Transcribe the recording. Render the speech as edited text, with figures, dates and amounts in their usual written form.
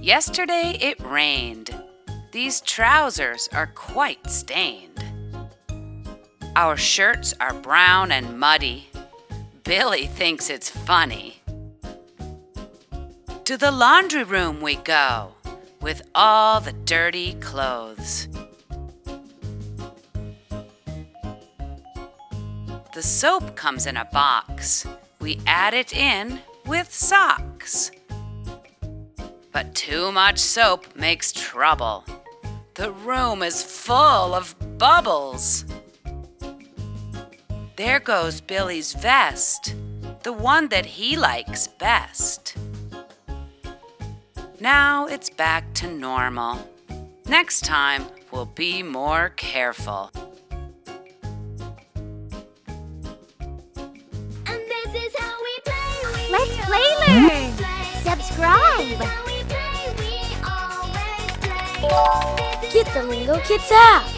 Yesterday it rained. These trousers are quite stained. Our shirts are brown and muddy. Billy thinks it's funny. To the laundry room we go with all the dirty clothes. The soap comes in a box. We add it in with socks. But too much soap makes trouble. The room is full of bubbles. There goes Billy's vest, the one that he likes best. Now it's back to normal. Next time we'll be more careful. And this is how we play. Let's play learn. Subscribe. Get the Lingokids app.